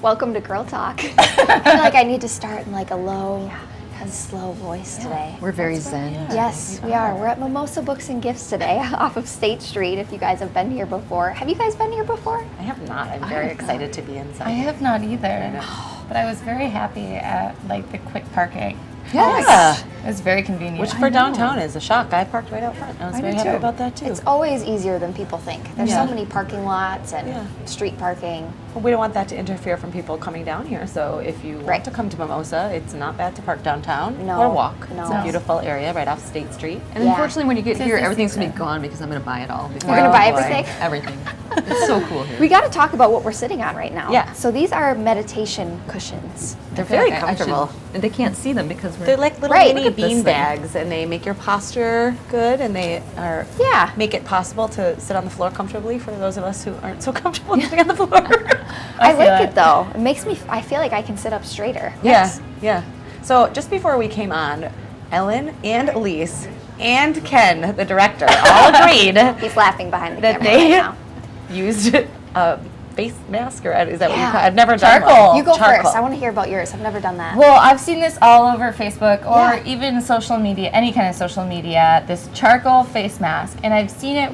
Welcome to Girl Talk. I feel like I need to start in like a low and slow voice today. We're very zen. Yes, we are. We're at Mimosa Books and Gifts today off of State Street, if you guys have been here before. Have you guys been here before? I have not. I'm very excited to be inside. I have not either, but I was very happy at like the quick parking. Yes. It was very convenient. Which for downtown is a shock. I parked right out front. I was very happy about that too. It's always easier than people think. There's so many parking lots and street parking. Well, we don't want that to interfere from people coming down here. So if you want to come to Mimosa, it's not bad to park downtown or walk. No. It's a beautiful area right off State Street. And unfortunately, when you get here, everything's going to be gone because I'm going to buy it all. You're going to buy everything? Everything. It's so cool here. We got to talk about what we're sitting on right now. Yeah. So these are meditation cushions. They're very comfortable. They can't see them because They're like little mini bean bags, and they make your posture good, and they are make it possible to sit on the floor comfortably for those of us who aren't so comfortable sitting on the floor. I like it though. It makes me. I feel like I can sit up straighter. Yeah. So just before we came on, Ellen and Elise and Ken, the director, all agreed. He's laughing behind the that camera they right now. used a face mask, or is that what you call it? I've never done Charcoal. one. You go first. I want to hear about yours. I've never done that. Well, I've seen this all over Facebook or even social media, any kind of social media, this charcoal face mask. And I've seen it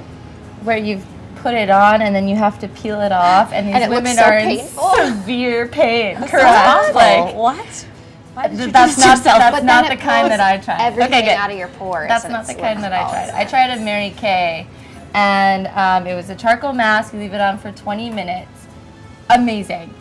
where you've put it on and then you have to peel it off, and these women are in severe pain. Correct. Like, what? That's not the kind that I tried. Everything out of your pores. That's not the kind that I tried. I tried a Mary Kay, and it was a charcoal mask. You leave it on for 20 minutes. Amazing.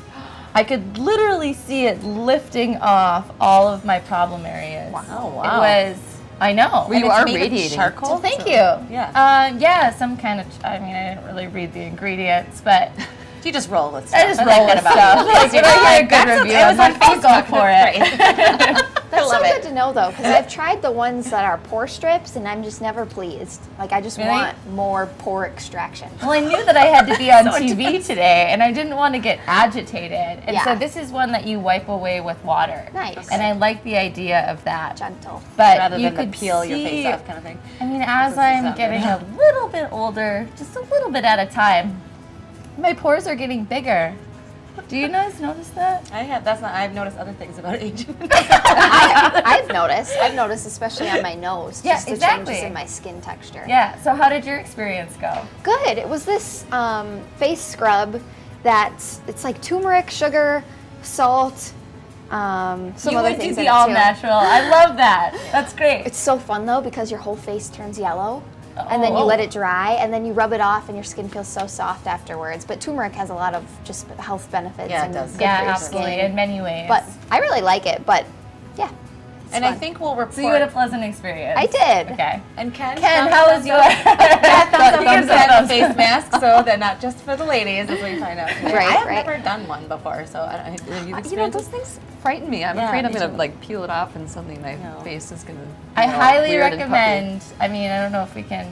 I could literally see it lifting off all of my problem areas. Wow. It was, I know. Well, you are radiating. Charcoal? Well, thank you. Yeah. Some kind of, I mean, I didn't really read the ingredients, but You just roll with stuff. I just roll with stuff. Like, when I hear a good review, I'm like, I'll go for it. I love it. It's so good to know though, because I've tried the ones that are pore strips, and I'm just never pleased. Like I just want more pore extraction. Well, I knew that I had to be on TV today, and I didn't want to get agitated. And so this is one that you wipe away with water. Nice. And I like the idea of that. Gentle. But rather you than could peel your face off kind of thing. I mean, as I'm getting a little bit older, just a little bit at a time, my pores are getting bigger. Do you guys notice that? I have. That's not. I've noticed other things about aging. I've noticed, especially on my nose, just the changes in my skin texture. Yeah. So how did your experience go? Good. It was this face scrub it's like turmeric, sugar, salt, some You other would things do in the it all too. natural. I love that. That's great. It's so fun though because your whole face turns yellow. And then you let it dry, and then you rub it off, and your skin feels so soft afterwards. But turmeric has a lot of just health benefits. Yeah, it and does. good Yeah, for your absolutely, skin. in many ways. But I really like it. But yeah, it's And fun. I think we'll report. So you had a pleasant experience. I did. Okay. And Ken, How was yours? thumbs up the face mask, so they're not just for the ladies, as we find out today. Right, I have right. never done one before, so I don't know. You know, those things frighten me. I'm afraid I'm me going to too. like peel it off and suddenly my face is going to. I highly weird and recommend. I mean, I don't know if we can.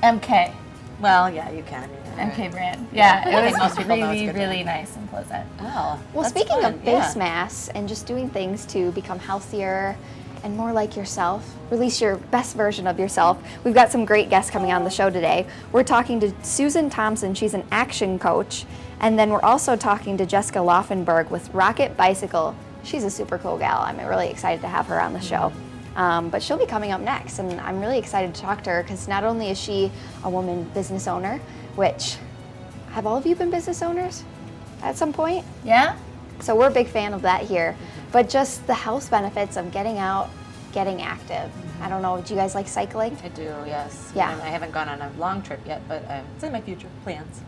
MK. Well, yeah, you can. MK brand. Yeah, I it think was most people know it's really, good really nice and pleasant. Oh, Well, that's speaking fun. of face masks and just doing things to become healthier and more like yourself, release your best version of yourself, we've got some great guests coming on the show today. We're talking to Susan Thompson. She's an action coach. And then we're also talking to Jessica Laufenberg with Rocket Bicycle. She's a super cool gal. I'm really excited to have her on the show. But she'll be coming up next, and I'm really excited to talk to her because not only is she a woman business owner, which, have all of you been business owners at some point? Yeah? So we're a big fan of that here, but just the health benefits of getting out, getting active. I don't know, do you guys like cycling? I do, yes. Yeah. And I haven't gone on a long trip yet, but it's in my future plans.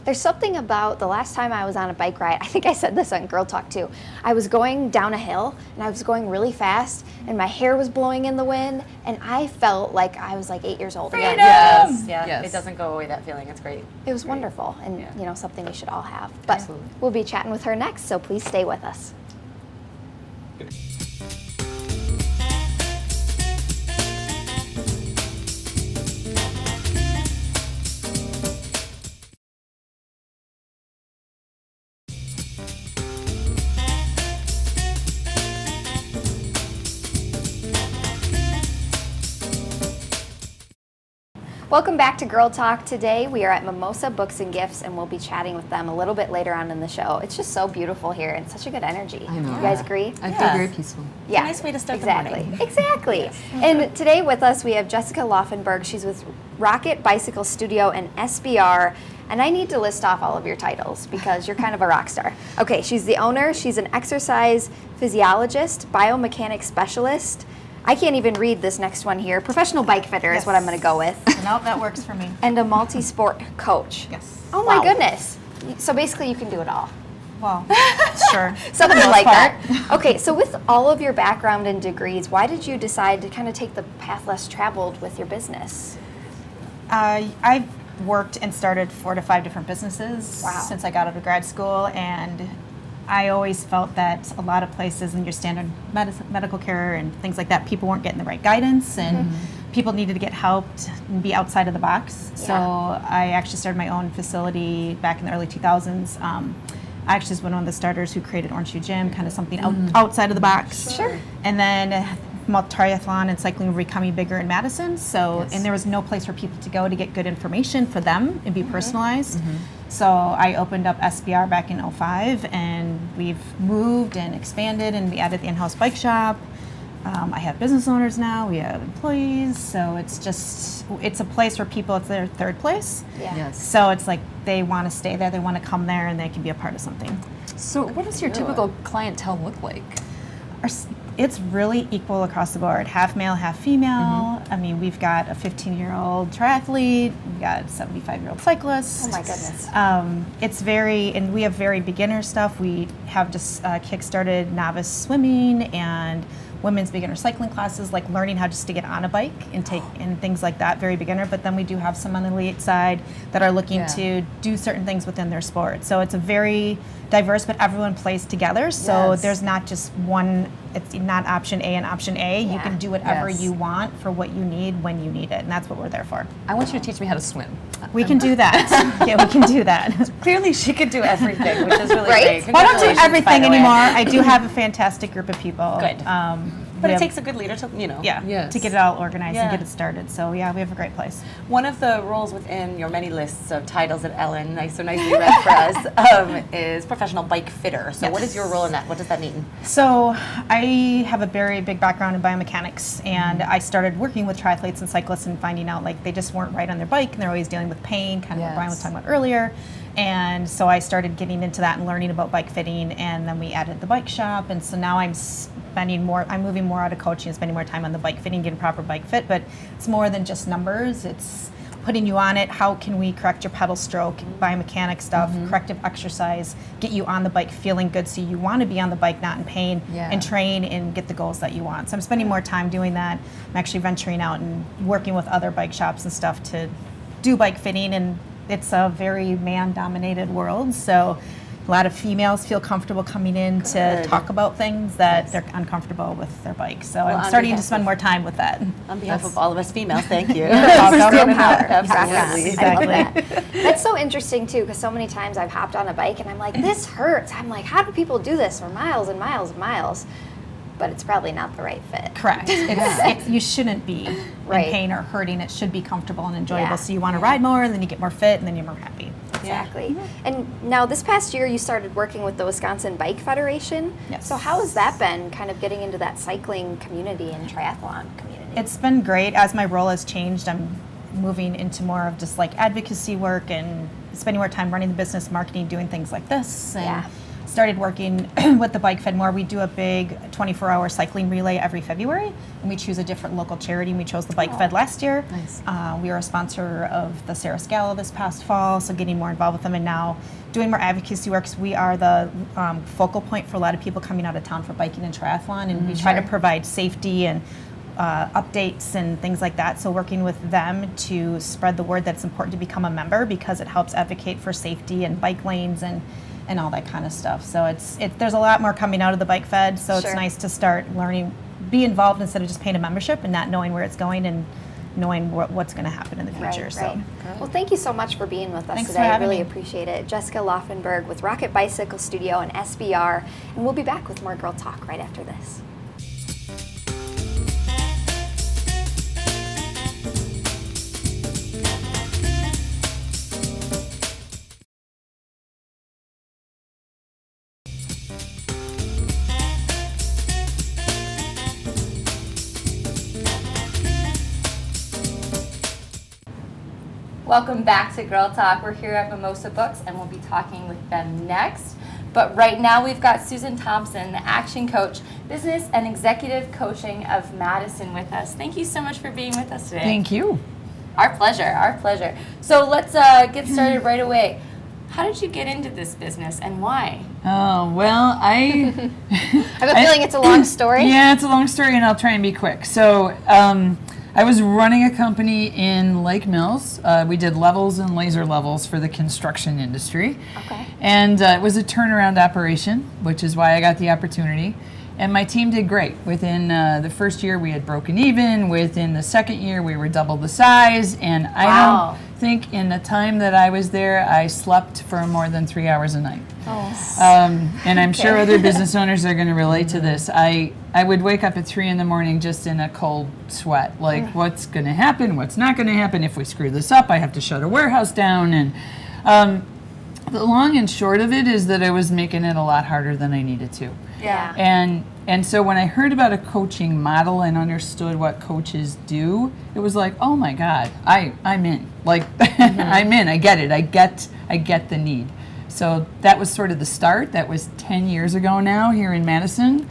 There's something about the last time I was on a bike ride, I think I said this on Girl Talk too. I was going down a hill and I was going really fast and my hair was blowing in the wind and I felt like I was like 8 years old again. It doesn't go away, that feeling. It's great. It was wonderful and you know, something we should all have. But we'll be chatting with her next, so please stay with us. Welcome back to Girl Talk. Today we are at Mimosa Books and Gifts, and we'll be chatting with them a little bit later on in the show. It's just so beautiful here and such a good energy. I know. You guys agree? I feel very peaceful. Yeah. Nice way to start the exactly. morning. Exactly. And today with us we have Jessica Laufenberg. She's with Rocket Bicycle Studio and SBR. And I need to list off all of your titles because you're kind of a rock star. Okay, she's the owner. She's an exercise physiologist, biomechanics specialist. I can't even read this next one here. Professional bike fitter is what I'm going to go with. No, that works for me. And a multi-sport coach. Yes. Oh my goodness. So basically you can do it all. Well, sure. Something most like part. that. Okay, so with all of your background and degrees, why did you decide to kind of take the path less traveled with your business? I've worked and started 4 to 5 different businesses Wow. since I got out of grad school, and I always felt that a lot of places in your standard medical care and things like that, people weren't getting the right guidance, and people needed to get helped and be outside of the box. So I actually started my own facility back in the early 2000s. I actually was one of the starters who created Orange Shoe Gym, kind of something outside of the box. Sure. And then triathlon and cycling were becoming bigger in Madison. So, and there was no place for people to go to get good information for them and be personalized. So I opened up SBR back in 2005, and we've moved and expanded, and we added the in-house bike shop. I have business owners now, we have employees, so it's a place where people, it's their third place. Yeah. Yes. So it's like they want to stay there, they want to come there, and they can be a part of something. So what does your typical clientele look like? It's really equal across the board, half male, half female. I mean, we've got a 15-year-old triathlete, we've got a 75-year-old cyclist. Oh my goodness. It's and we have very beginner stuff. We have just kick-started novice swimming and women's beginner cycling classes, like learning how just to get on a bike and and things like that, very beginner. But then we do have some on the elite side that are looking to do certain things within their sport. So it's a very diverse, but everyone plays together. So there's not just one, it's not option A and option A. You can do whatever you want for what you need when you need it. And that's what we're there for. I want you to teach me how to swim. We can do that. Yeah, we can do that. Clearly she could do everything, which is really Right? great. Well, I don't do Congratulations, by everything the way. anymore. I do have a fantastic group of people. Good. But it takes a good leader to, Yes. to get it all organized and Yeah. get it started. So yeah, we have a great place. One of the roles within your many lists of titles at Ellen, nicely read for us, is professional bike fitter. So what is your role in that? What does that mean? So I have a very big background in biomechanics, and I started working with triathletes and cyclists and finding out like they just weren't right on their bike, and they're always dealing with pain, kind of what Brian was talking about earlier. And so I started getting into that and learning about bike fitting, and then we added the bike shop, and so now I'm moving more out of coaching and spending more time on the bike fitting, getting proper bike fit, but it's more than just numbers. It's putting you on it. How can we correct your pedal stroke, biomechanic stuff, corrective exercise, get you on the bike feeling good so you want to be on the bike, not in pain, and train and get the goals that you want. So I'm spending more time doing that. I'm actually venturing out and working with other bike shops and stuff to do bike fitting, and it's a very man-dominated world, so a lot of females feel comfortable coming in to talk about things that they're uncomfortable with their bike. So I'm starting to spend more time with that. On behalf of all of us females, thank you. Girl power. Absolutely. I love that. That's so interesting too, because so many times I've hopped on a bike and I'm like, this hurts. I'm like, how do people do this for miles and miles and miles? But it's probably not the right fit. Correct. You shouldn't be in pain or hurting. It should be comfortable and enjoyable. Yeah. So you want to ride more, and then you get more fit, and then you're more happy. Exactly. And now this past year you started working with the Wisconsin Bike Federation. Yes. So how has that been, kind of getting into that cycling community and triathlon community? It's been great. As my role has changed, I'm moving into more of just like advocacy work and spending more time running the business, marketing, doing things like this. And started working with the Bike Fed more. We do a big 24-hour cycling relay every February, and we choose a different local charity, and we chose the Bike Fed last year. Nice. We are a sponsor of the Sarah Scala this past fall, so getting more involved with them, and now doing more advocacy work. So we are the focal point for a lot of people coming out of town for biking and triathlon, and we try to provide safety and updates and things like that. So working with them to spread the word that it's important to become a member, because it helps advocate for safety and bike lanes and all that kind of stuff. So there's a lot more coming out of the Bike Fed, so it's nice to start learning, be involved instead of just paying a membership and not knowing where it's going and knowing what's going to happen in the future. Right. Well, thank you so much for being with us Thanks today. for I having really me. appreciate it. Jessica Laufenberg with Rocket Bicycle Studio and SBR, and we'll be back with more Girl Talk right after this. Welcome back to Girl Talk. We're here at Mimosa Books, and we'll be talking with them next. But right now we've got Susan Thompson, the action coach, business and executive coaching of Madison with us. Thank you so much for being with us today. Thank you. Our pleasure, our pleasure. So let's get started right away. How did you get into this business and why? Oh, well, I have a feeling it's a long story. Yeah, it's a long story, and I'll try and be quick. So I was running a company in Lake Mills. We did levels and laser levels for the construction industry. Okay. And it was a turnaround operation, which is why I got the opportunity. And my team did great. Within the first year, we had broken even. Within the second year, we were double the size. And I don't think in the time that I was there, I slept for more than 3 hours a night. And I'm sure other business owners are going to relate to this. I would wake up at 3 in the morning just in a cold sweat. Like, what's going to happen? What's not going to happen? If we screw this up, I have to shut a warehouse down. And the long and short of it is that I was making it a lot harder than I needed to. Yeah. And so when I heard about a coaching model and understood what coaches do, it was like, oh my God, I'm in. Like, I'm in. I get it. I get the need. So that was sort of the start. That was 10 years ago now here in Madison,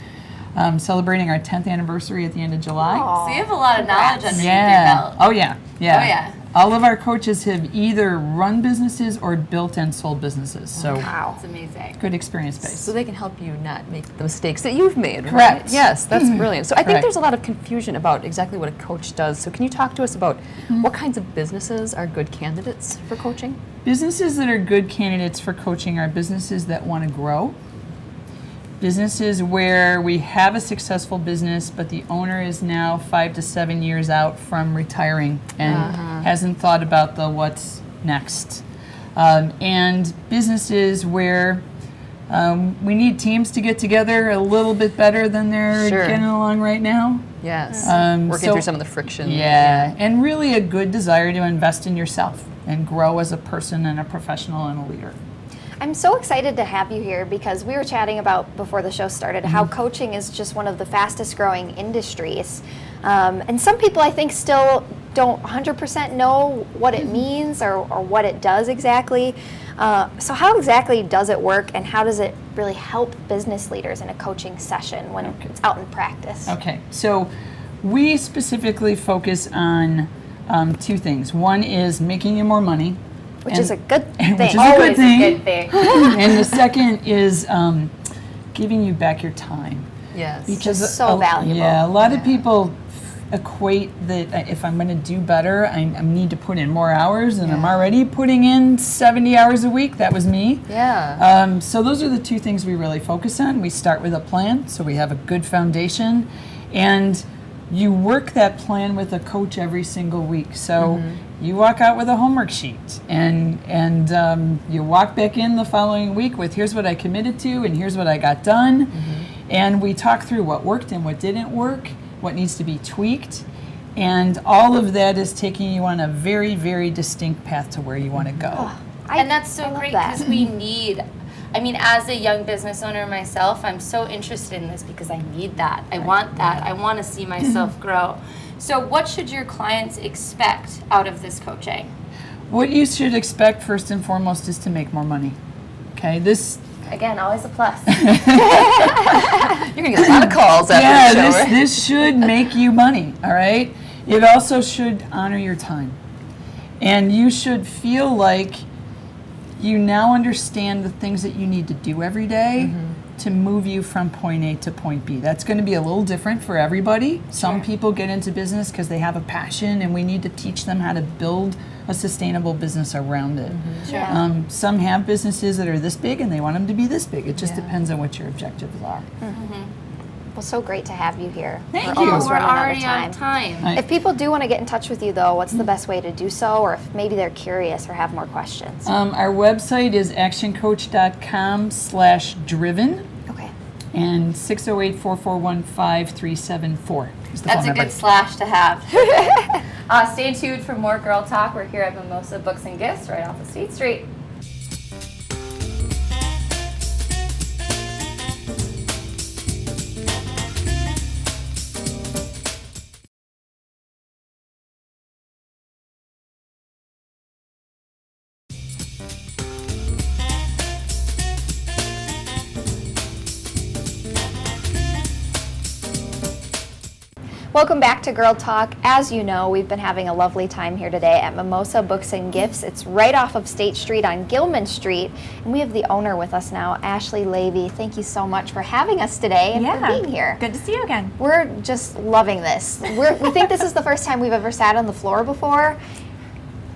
celebrating our 10th anniversary at the end of July. So you have a lot of knowledge underneath your belt. Oh yeah. Yeah. Oh yeah. All of our coaches have either run businesses or built and sold businesses. So That's amazing. good experience base. So they can help you not make the mistakes that you've made, Correct. right? Yes, that's brilliant. So I think Correct. there's a lot of confusion about exactly what a coach does. So can you talk to us about what kinds of businesses are good candidates for coaching? Businesses that are good candidates for coaching are businesses that want to grow. Businesses where we have a successful business, but the owner is now 5 to 7 years out from retiring and hasn't thought about the what's next. And businesses where we need teams to get together a little bit better than they're Sure. getting along right now. Yes. Working so- through some of the friction. Yeah, and really a good desire to invest in yourself and grow as a person and a professional and a leader. I'm so excited to have you here because we were chatting about before the show started how coaching is just one of the fastest growing industries. And some people I think still don't 100% know what it means or what it does exactly. So how exactly does it work and how does it really help business leaders in a coaching session when it's out in practice? Okay, so we specifically focus on two things. One is making you more money. Which is a good thing. Which is Always a good thing. a good thing. And the second is giving you back your time. Yes. Just so valuable. Yeah, a lot of people equate that if I'm going to do better, I need to put in more hours, and I'm already putting in 70 hours a week. That was me. Yeah. So those are the two things we really focus on. We start with a plan, so we have a good foundation, and you work that plan with a coach every single week. So you walk out with a homework sheet, and you walk back in the following week with here's what I committed to, and here's what I got done, and we talk through what worked and what didn't work, what needs to be tweaked, and all of that is taking you on a very, very distinct path to where you want to go. And that's I so love great that. because we need, I mean, as a young business owner myself, I'm so interested in this because I need that. I want that. I want to see myself grow. So what should your clients expect out of this coaching? What you should expect first and foremost is to make more money. Okay, this Again, always a plus. You're going to get a lot of calls after the show, right? this should make you money, all right? It also should honor your time. And you should feel like you now understand the things that you need to do every day to move you from point A to point B. That's going to be a little different for everybody. Some people get into business because they have a passion, and we need to teach them how to build a sustainable business around it. Some have businesses that are this big, and they want them to be this big. It just depends on what your objectives are. Well, so great to have you here. Thank We're you. almost We're running out of already out of time. Right. If people do want to get in touch with you, though, what's the best way to do so, or if maybe they're curious or have more questions? Our website is actioncoach.com/driven, Okay. and 608-441-5374 is the That's phone a number. good slash to have. Stay tuned for more Girl Talk. We're here at Mimosa Books and Gifts right off of State Street. Welcome back to Girl Talk. As you know, we've been having a lovely time here today at Mimosa Books and Gifts. It's right off of State Street on Gilman Street, and we have the owner with us now, Ashley Levy. Thank you so much for having us today and for being here. Good to see you again. We're just loving this. We think this is the first time we've ever sat on the floor before.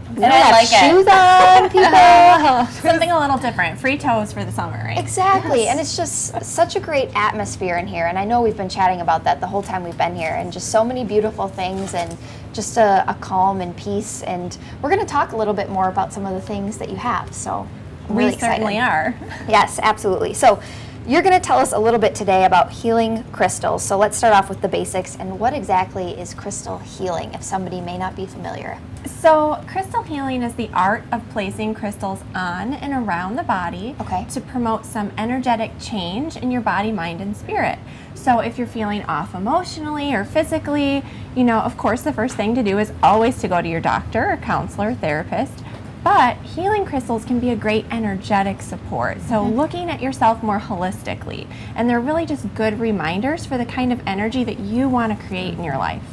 We And don't I have like it. shoes on, people. Something a little different. Free toes for the summer, right? Exactly, and it's just such a great atmosphere in here, and I know we've been chatting about that the whole time we've been here, and just so many beautiful things, and just a calm and peace, and we're going to talk a little bit more about some of the things that you have, so I'm really excited. Certainly are. Yes, absolutely. So you're going to tell us a little bit today about healing crystals, so let's start off with the basics, and what exactly is crystal healing, if somebody may not be familiar? So, crystal healing is the art of placing crystals on and around the body to promote some energetic change in your body, mind, and spirit. So, if you're feeling off emotionally or physically, you know, of course, the first thing to do is always to go to your doctor or counselor, therapist. But healing crystals can be a great energetic support. So looking at yourself more holistically. And they're really just good reminders for the kind of energy that you want to create in your life.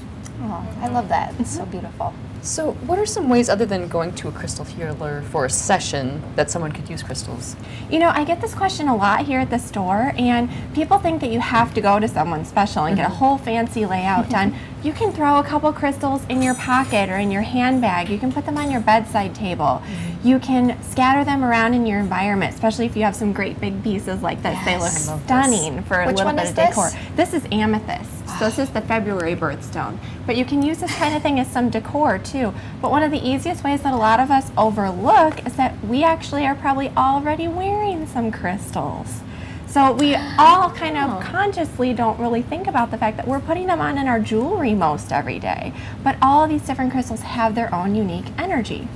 Oh, I love that. It's so beautiful. So what are some ways, other than going to a crystal healer for a session, that someone could use crystals? You know, I get this question a lot here at the store, and people think that you have to go to someone special and get a whole fancy layout done. You can throw a couple crystals in your pocket or in your handbag. You can put them on your bedside table. You can scatter them around in your environment, especially if you have some great big pieces like this. They look stunning for a little bit of decor. This is amethyst. So this is the February birthstone. But you can use this kind of thing as some decor too. But one of the easiest ways that a lot of us overlook is that we actually are probably already wearing some crystals. So we all kind of consciously don't really think about the fact that we're putting them on in our jewelry most every day. But all of these different crystals have their own unique energy.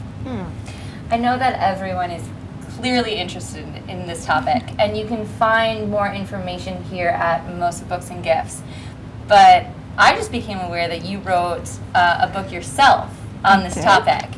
I know that everyone is clearly interested in this topic, and you can find more information here at Mimosa Books and Gifts. But I just became aware that you wrote a book yourself on this topic,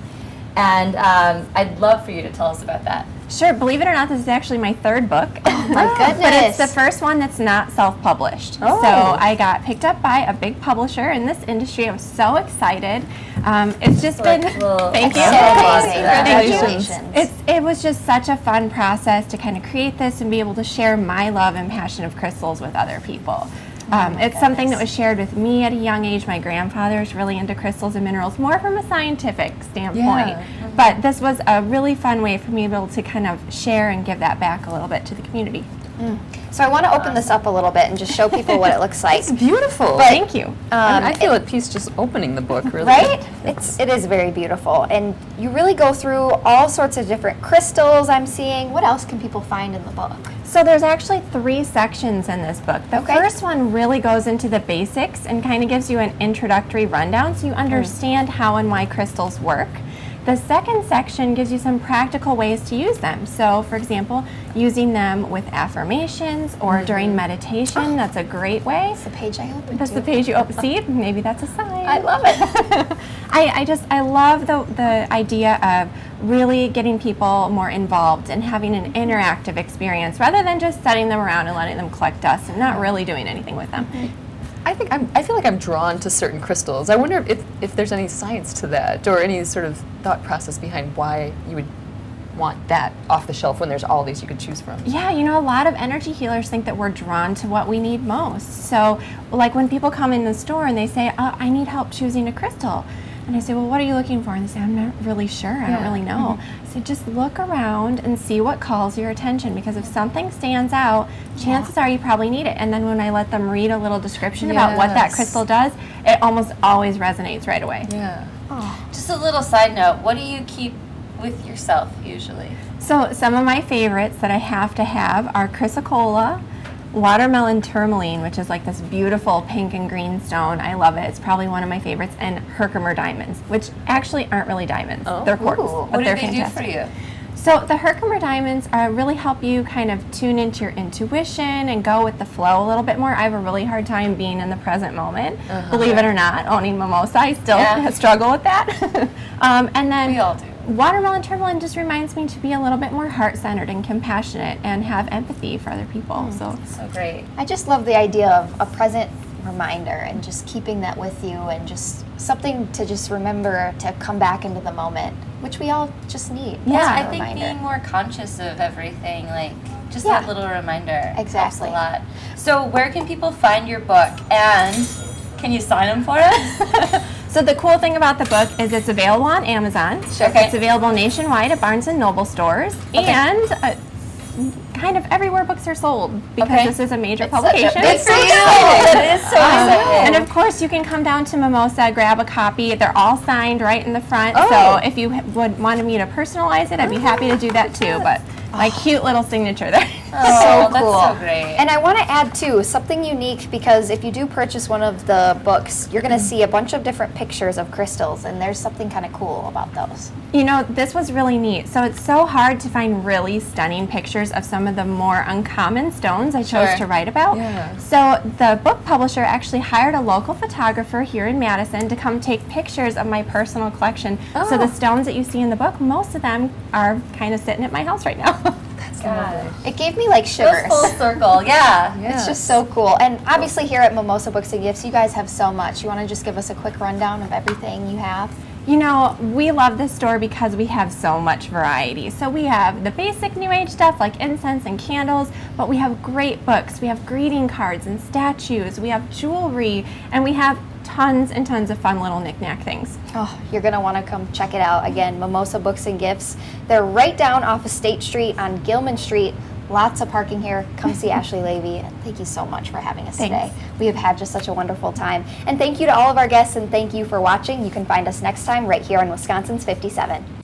and I'd love for you to tell us about that. Sure, believe it or not, this is actually my third book. My goodness. But it's the first one that's not self-published. So I got picked up by a big publisher in this industry. I was so excited. It's just been, thank you. Congratulations. It was just such a fun process to kind of create this and be able to share my love and passion of crystals with other people. It's something that was shared with me at a young age. My grandfather is really into crystals and minerals, more from a scientific standpoint. But this was a really fun way for me to be able to kind of share and give that back a little bit to the community. So I want to open this up a little bit and just show people what it looks like. It's beautiful. Thank you. I feel at peace just opening the book, really. Right? It is very beautiful. And you really go through all sorts of different crystals I'm seeing. What else can people find in the book? So there's actually 3 sections in this book. The first one really goes into the basics and kind of gives you an introductory rundown so you understand how and why crystals work. The second section gives you some practical ways to use them. So, for example, using them with affirmations or during meditation. That's a great way. That's the page I opened. That's the page you open. See, maybe that's a sign. I love it. I love the idea of really getting people more involved and having an interactive experience rather than just setting them around and letting them collect dust and not really doing anything with them. I feel like I'm drawn to certain crystals. I wonder if there's any science to that, or any sort of thought process behind why you would want that off the shelf when there's all these you could choose from. Yeah, you know, a lot of energy healers think that we're drawn to what we need most. So, like when people come in the store and they say, I need help choosing a crystal. And I say, well, what are you looking for? And they say, I'm not really sure. I don't really know. I say, just look around and see what calls your attention, because if something stands out, chances are you probably need it. And then when I let them read a little description about what that crystal does, it almost always resonates right away. Yeah. Just a little side note, what do you keep with yourself usually? So some of my favorites that I have to have are chrysocolla, watermelon tourmaline, which is like this beautiful pink and green stone. I love it. It's probably one of my favorites. And Herkimer diamonds, which actually aren't really diamonds. They're quartz. What do they do for you? So the Herkimer diamonds really help you kind of tune into your intuition and go with the flow a little bit more. I have a really hard time being in the present moment. Believe it or not, owning Mimosa, I still struggle with that. And then we all do. Watermelon tourmaline just reminds me to be a little bit more heart-centered and compassionate and have empathy for other people. So great. I just love the idea of a present reminder and just keeping that with you and just something to just remember to come back into the moment, which we all just need. Yeah, That's a I think reminder. being more conscious of everything, like just Yeah. that little reminder Exactly. helps a lot. So where can people find your book, and can you sign them for us? So the cool thing about the book is it's available on Amazon. Sure. Okay. It's available nationwide at Barnes & Noble stores, and kind of everywhere books are sold, because Okay. this is a major publication. It's so exciting. It is so exciting. And of course, you can come down to Mimosa, grab a copy. They're all signed right in the front. Oh. So if you would wanted me to personalize it, I'd be happy to do that too. But my cute little signature there. So that's cool. so great. And I want to add too something unique, because if you do purchase one of the books, you're going to see a bunch of different pictures of crystals, and there's something kind of cool about those. You know, this was really neat. So it's so hard to find really stunning pictures of some of the more uncommon stones I chose Sure. to write about. Yeah. So the book publisher actually hired a local photographer here in Madison to come take pictures of my personal collection. So the stones that you see in the book, most of them are kind of sitting at my house right now. It gave me like Goes shivers. full circle, yeah. It's just so cool. And obviously here at Mimosa Books and Gifts, you guys have so much. You want to just give us a quick rundown of everything you have? You know, we love this store because we have so much variety. So we have the basic New Age stuff like incense and candles, but we have great books. We have greeting cards and statues. We have jewelry, and we have tons and tons of fun little knick-knack things. Oh, you're going to want to come check it out. Again, Mimosa Books and Gifts. They're right down off of State Street on Gilman Street. Lots of parking here. Come see Ashley Levy. And thank you so much for having us Thanks. today. We have had just such a wonderful time. And thank you to all of our guests, and thank you for watching. You can find us next time right here on Wisconsin's 57.